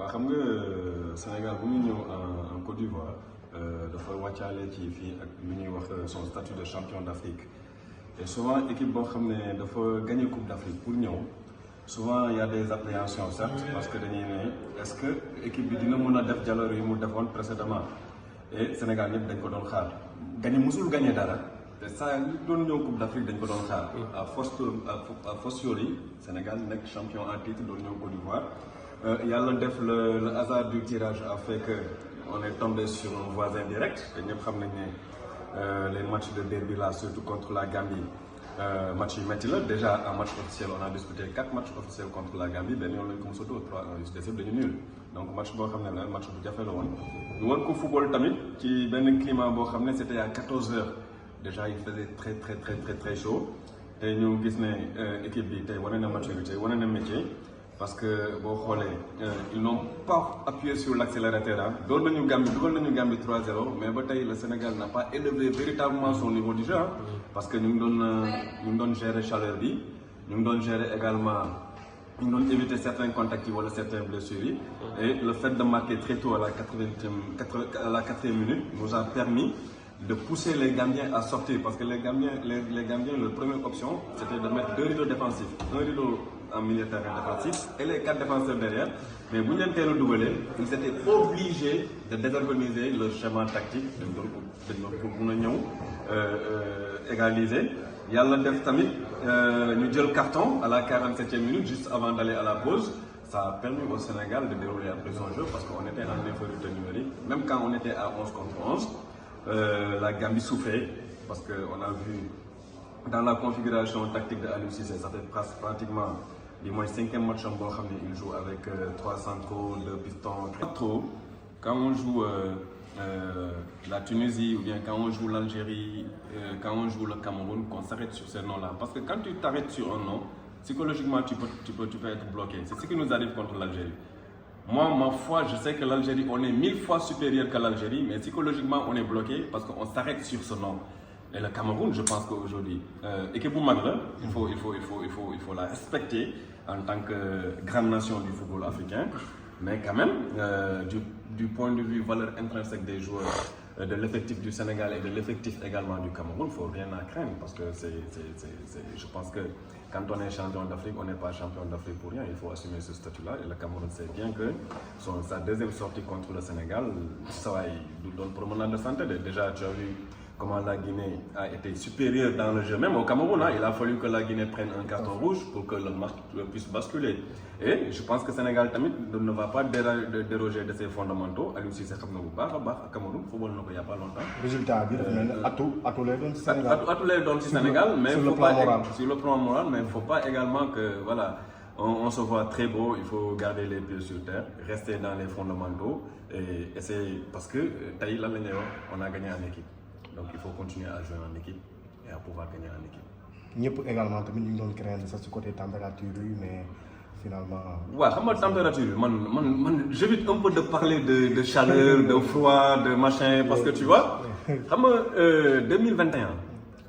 waaw xam nga Sénégal bu ñu ñëw en Côte d'Ivoire dafa wàccaale ci fii ak lu ñuy wax son statut de champion d'Afrique et souvent équipe boo xam ne dafa gagné Coupe d'Afrique pour ñëw souvent il y a des appréhensions certes parce que dañuy ne est-ce que équipe bi dina mën a def jaloor yi mu defoon précédemment et Sénégal ñëpp dañ ko doon xaar gagné musul gagné dara te saa li doon ñëw Coupe d'Afrique dañ ko doon xaar à fortiori Sénégal nekk champion en titre doon ñëw Côte d'Ivoire. Yàlla def le hasard du tirage a fait que on est tombé sur un voisin direct te ñëpp xam nañ ne les matchs de derby là surtout contre la Gambie match yu métti la déjà en match officiel on a disputé 4 matchs officiels contre la Gambie benn yoon lañ ko mos a dóor 3-1 yu si des yëpp dañu nul donc match boo xam ne la match bu jafe la woon. ñu war ko football tamit ci benn climat boo xam ne c'était à 14h déjà il faisait très chaud te ñu gis ne équipe bi tey wane na maturité wane na métier. Parce que boo xoolee ils n'ont pas appuyé sur l'accélérateur doon nañu Gambie dugal nañu Gambie 3-0 mais ba tey le Sénégal n'a pas élevé véritablement son niveau du jeu parce que ñu ngi doon gérer chaleur bi ñu ngi doon gérer également ñu ngi doon éviter certains contacts yi wala certaines blessures yi et le fait de marquer très tôt à la 4e minute nous a permis de pousser les Gambiens à sortir parce que les Gambiens leur première option c'était de mettre 2 rideaux défensifs un rideau en milieu de terrain défensif et les 4 défenseurs derrière mais bu ñu leen teel a dugalee ils étaient obligés de désorganiser leur schéma tactique dañ doon mën a ñëw égaliser yàlla def tamit ñu jël carton à la 47e minute juste avant d'aller à la pause ça a permis au Sénégal de dérouler après son jeu parce qu'on était en infériorité numérique même quand on était à 11 contre 11 la Gambie souffrait parce qu'on a vu dans la configuration tactique de Aliou Cissé ça fait pratiquement du moins 5e match boo xam ne il joue avec 3 centraux 2 pistons. Trop quand on joue la Tunisie ou bien quand on joue l'Algérie quand on joue le Cameroun qu'on s'arrête sur ces noms-là parce que quand tu t'arrêtes sur un nom psychologiquement tu peux être bloqué c'est ce qui nous arrive contre l'Algérie. Moi, ma foi, je sais que l'Algérie, on est 1000 fois supérieur qu'à l'Algérie, mais psychologiquement, on est bloqué parce qu'on s'arrête sur ce nom. Et le Cameroun, je pense qu'aujourd'hui, équipe Maghreb, il faut la respecter en tant que grande nation du football africain. Mais quand même, du point de vue valeur intrinsèque des joueurs, de l'effectif du Sénégal et de l'effectif également du Cameroun, il ne faut rien à craindre parce que je pense que quand on est champion d'Afrique, on n'est pas champion d'Afrique pour rien, il faut assumer ce statut-là et le Cameroun sait bien que sa deuxième sortie contre le Sénégal, ça va lui donner promenade de santé. Déjà, tu as vu comment la Guinée a été supérieure dans le jeu, même au Cameroun, il a fallu que la Guinée prenne un carton rouge pour que le match puisse basculer. Et je pense que le Sénégal tamit ne va pas déroger de ses fondamentaux. Aliou Cissé xam na bu baax a baax ak Cameroun football na ko il y a pas longtemps. Résultat bi dafa mel ne atu lay doon ci Sénégal. atu lay doon ci Sénégal, mais sur le plan moral. Sur le plan moral, mais il ne faut pas également que voilà. On se voit très beau, il faut garder les pieds sur terre, rester dans les fondamentaux et essayer parce que tey lan la ñuy wax on a gagné en équipe. Donc il faut continuer à jouer en équipe et à pouvoir gagner en équipe. ñëpp également tamit ñu ngi doon craindre sax ci côté température yi mais finalement. waaw xam nga température bi man j'évite un peu de parler de chaleur, de froid, de machin parce que tu vois xam nga 2021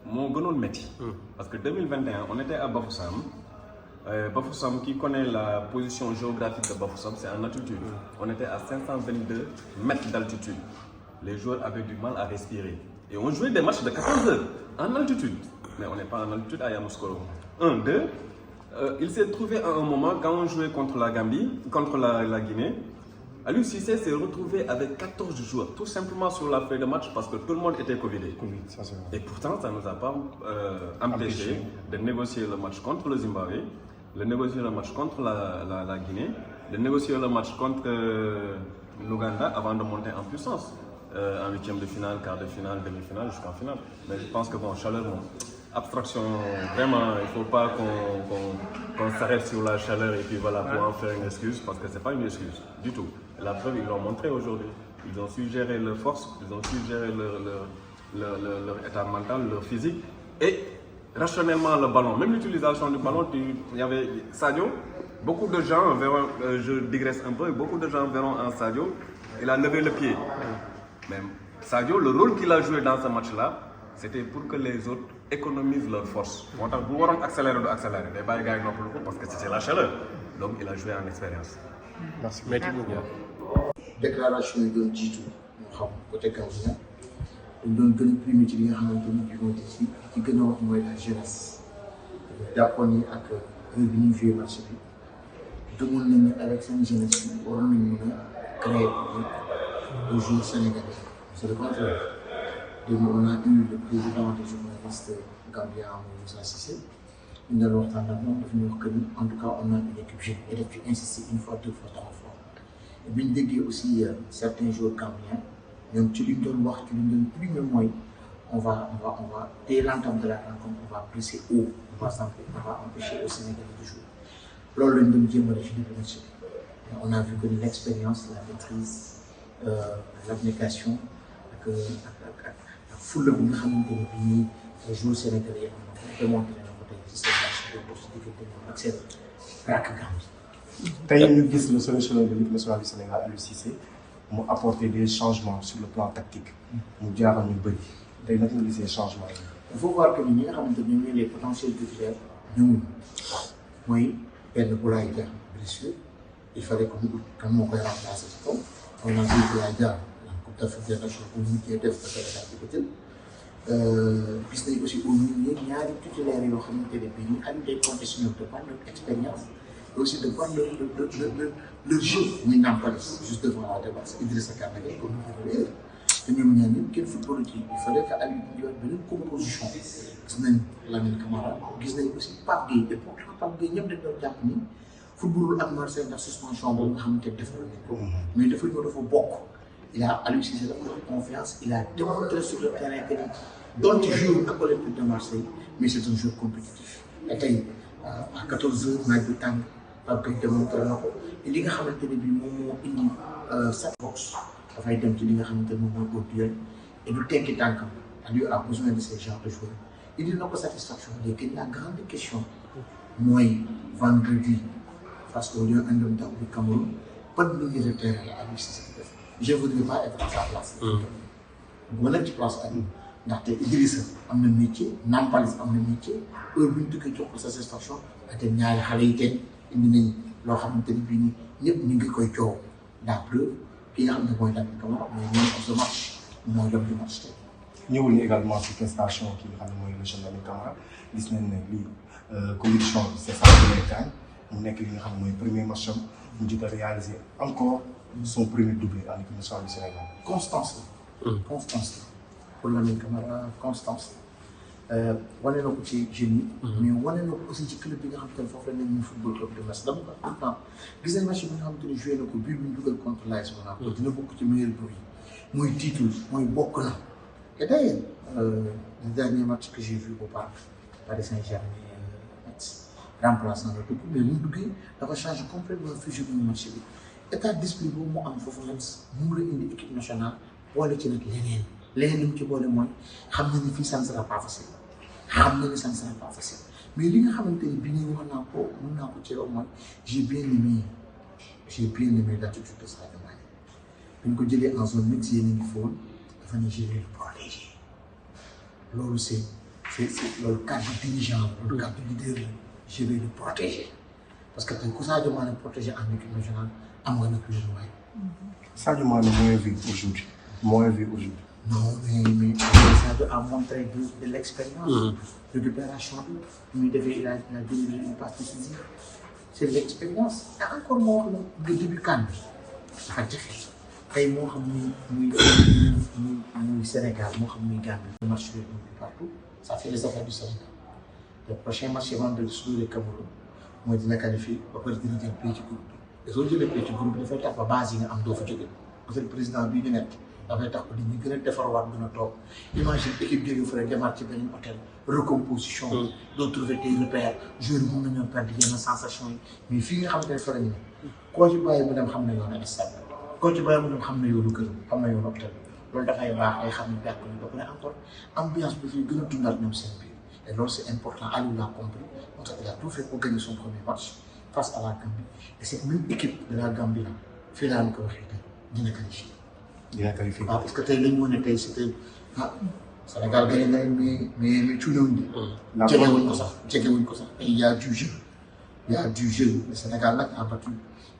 moo gënoon métti. Parce que 2021 on était à Bafoussam. Bafoussam qui connaît la position géographique de Bafoussam c'est en altitude. On était à 522 mètres d'altitude. Les joueurs avaient du mal à respirer. Et on jouait des matchs de 14 heures en altitude. Mais on n'est pas en altitude à Yamoussoukro. 1, 2. Il s'est trouvé à un moment, quand on jouait contre la Gambie, contre la Guinée, Aliou Cissé s'est retrouvé avec 14 joueurs, tout simplement sur la feuille de match parce que tout le monde était covidé. Ça, c'est vrai. Et pourtant, ça ne nous a pas empêché de négocier le match contre le Zimbabwe, de négocier le match contre la Guinée, de négocier le match contre l'Ouganda avant de monter en puissance. En 8e de finale, quart de finale, demi-finale, jusqu'en finale. Mais je pense que bon, chaleur, abstraction, vraiment, il ne faut pas qu'on s'arrête sur la chaleur et puis voilà, pour en faire une excuse, parce que ce n'est pas une excuse du tout. La preuve, ils l'ont montré aujourd'hui. Ils ont su gérer leur force, ils ont su gérer leur état mental, leur physique et rationnellement le ballon. Même l'utilisation du ballon, il y avait Sadio, beaucoup de gens verront, je digresse un peu, beaucoup de gens verront en Sadio, il a levé le pied. Mais Sadio, le rôle qu'il a joué dans ce match-là, c'était pour que les autres économisent leur force. Moo tax bu waroon accélérer du accélérer day bàyyi gars yi noppalu ko parce que c'était la chaleur. Donc il a joué en expérience. merci déclaration yi doon jiitu moo xam côté Gambien dañ doon gën a primé ci li nga xamante ni bii moo ci gën a wax mooy la jeunesse jàppoon ni ak heure bi ñuy joué match bi demoon nañ ne avec seen jeunesse bi waroon nañ mën a créer des joueurs sénégalais c'est le contraire démb on a eu le président des journalistes gambiens Moussa Cissé ñu doon waxtaan ak moom dafa ñu wax que ni en tout cas on a une équipe jeune et daf ci insister une fois deux fois trois fois bi ñu déggee aussi certains joueurs gambiens ñoom ci li ñu doon wax ci li ñu doon primé mooy on va dès l'entame de la rencontre on va presser haut on va empêcher aux Sénégalais de jouer loolu lañ doon jéem a def ci début match bi on a vu que l'expérience la maîtrise l'abnégation ak fulla bi nga xamante ne bii nii les joueurs sénégalais am na ko démontré na ko tey ci seen match de boxe diggante ñoom ak seen rakk Gambie. tey ñu gis le sélectionneur de l'équipe nationale du Sénégal Aliou Cissé mu apporter des changements sur le plan tactique mu jaaxal ñu bëri tey naka nga gisee changement yi. il faut voir que ni ñi nga xamante ne ñoom les potentiels titulaires ñëwuñu mooy benn Boulaye Dia blessure il fallait que mu kan moo koy remplacer ci kaw on a vu Boulaye Dia la Coupe d'Afrique des Nations bu ñu mujjee def ba Sénégal di ko jël gis nañ aussi au milieu ñaari titulaires yoo xamante ne bii ñu am des professionnels de par leur expérience et aussi de par leur jeu muy Nampalys juste devant la défense Idrissa Gana Gueye comme ni te ñoom ñaar ñëpp kenn football ci il fallait que Aliou indiwaat beneen composition gis nañ Lamine Camara gis nañ aussi Pape Gueye et pourtant Pape Gueye ñëpp dañ doon jàpp ni footballul ak Marseille ndax suspension boobu nga xamante ne defal nañ ko mais dafa ñëw dafa bokk il a Aliou Cissé dafa am confiance il a démontré sur le terrain que ni donte joueur ak Olympique de Marseille mais c'est un joueur compétitif et tey à 14h naaj bi tàng Pape Gueye démontré na ko et li nga xamante ne bii moom moo indi sa box dafay dem ci li nga xamante ne moom mooy au duel et du tekki tànkam Aliou a besoin de ces genres de joueurs indi na ko satisfaction léegi la grande question mooy vendredi face au Lions indomptables du Cameroun ban milieu de terrain la Aliou Cissé def je voudrais pas être à sa place. bu nekk ci place Aliou ndaxte Idrissa am na métier Nampalys am na métier heure bu ñu tukkee jox ko satisfaction ak ñaari xale yi kenn indi nañ loo xamante ni bii nii ñëpp ñu ngi koy coow la preuve ki nga xam ne mooy Lamine Camara mais man of the match mooy dem du match tey. ñëwul ni également ci prestation ki nga xam ne mooy le jeune Lamine Camara gis nañ ne lii compétition bi c'est ça premier temps mu nekk li nga xam ne mooy premier match am mu jot a réaliser encore son premier doublé en équipe nationale du Sénégal. constance la. constance la pour Lamine Camara constance wane na ko ci jeunes yi. mais wane na ko aussi ci club bi nga xam te ne foofu la ñu football club de Metz dama ko tout le temps gis nañ match bi nga xamante ne joué na ko bii bu ñu dugal contre l'AS Monaco dina bokk ci meilleur but yi mooy titre mooy bokk na et d'ailleurs le dernier match que j'ai vu au Parc Paris Saint-Germain remplaçant la dugg mais mu duggee dafa changé complètement physique bu match bi état d'esprit boobu mu am foofu Metz mu la indi équipe nationale boole ci nag leneen li mu ci boole mooy xam na ni fii ça ne sera pas facile xam na ni ça ne sera pas facile mais li nga xamante ni bi ñuy wax naa ko mën naa ko ci yow mooy j'ai bien aimé l'attitude de Sadio Mané bi ñu ko jëlee en zone mixte yéen a ngi foon dafa ne je vais le protéger loolu c'est loolu cadre dirigeant loolu cadre leader la je vais le protéger parce que tey ku Sadio Mané protégé en équipe nationale am nga nag lu waay. Sadio Mané moins vu aujourd'hui. Non, mais Sadio a montré de l'expérience, de récupération. Il a dirigé une partie décisive. C'est l'expérience. Et encore moins, le début calme. Ça fait jafe. tey moo xam muy Sénégal moo xam muy Gambie. Le match partout, ça fait les affaires du Sénégal. Le prochain match est vendredi sur le Cameroun. mooy dina qualifié ba pare dina jël pay ci groupe bi. te soo jëlee pay ci groupe bi dafay tax ba base yi nga am doo fa jógee. parce que le président bii ñu nekk. dafay tax ba nit ñi gën a defarwaat gën a toog imagine équipe jóge fa rek demaat ci beneen hôtel recomposition doo trouver tes repères joueurs yi mën nañoo perdre yenn sensation yi mais fii nga xamante ne fa la ñu ne koo ci bàyyi mu dem xam na yoonu stade koo ci bàyyi mu dem xam na yoonu kër xam na yoonu hôtel loolu dafay baax ay xam ne perte ñu ba pare encore ambiance bi fii gën a dundaat ñoom seen biir et loolu c'est important Aliou l'a compris moo tax il a tout fait pour gagner son premier match face à la Gambie et cette même équipe de la Gambie là fii laa ko waxee tey dina qualifier dina qualifié. parce que tey li ñu mën a tey c'était Sénégal gagné na mais tuunewuñ de. jegewuñ ko sax et il y a du jeu le Sénégal nag a battu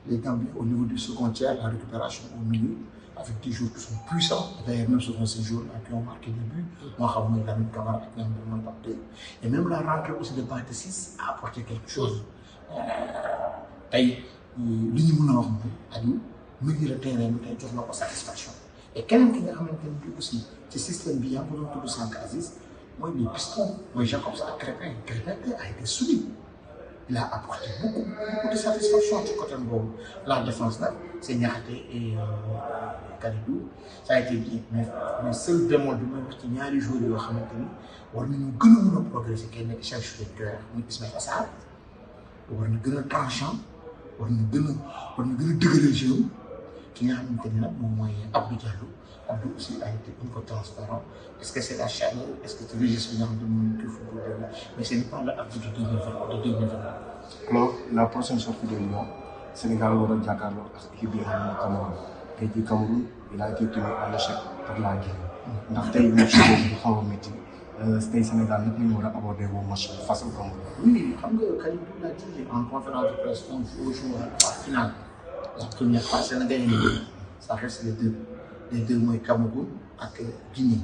les Gambiens au niveau du second tiers, la récupération au milieu, avec des joueurs qui sont puissants. D'ailleurs, même souvent ces joueurs-là qui ont marqué des buts, moi, je sais Lamine Camara et Lamine Mbappé. Et même la rentrée aussi de Pathé 6 a apporté quelque chose. L'union de Aliou, milieu de terrain, nous avons satisfaction. Et quelqu'un qui a aussi ce système bien pour nous tous en Aziz, moi, les pistons, moi, Jacobs a Crépin a été solide. Il a apporté beaucoup de satisfaction du côté de la défense là. C'est Niakhate et Kalidou. Ça a été bien. Mais le seul bémol du même petit ñaari joueurs yoo xamante ni war nañu gën a mën a progresser kenn nekk cherche de cœur muy Ismaïla Sarr war na gën a tranchant war na gën a dëgëral jeu ki nga xamante ni nag moom mooy Abdou Diallo. Abdou aussi a été un peu transparent. Est-ce que c'est la chaleur? Est-ce que c'est le geste de football? Mais ce n'est pas l'Abdou de 2020. Alors, la prochaine sortie de Lyon, Sénégal va Jaccarlo avec l'équipe de Cameroun. Et du Cameroun, il a été tenu à l'échec par la Guinée. Ndax tey match boobu du xaw a métti tey Sénégal nag ñu war a aborder boobu match face au Cameroun. Oui, xam nga Kalidou l'a dit en conférence de presse, on joue à la finale. La première phase, Sénégal, ça reste les deux mooy Cameroun ak Guinée.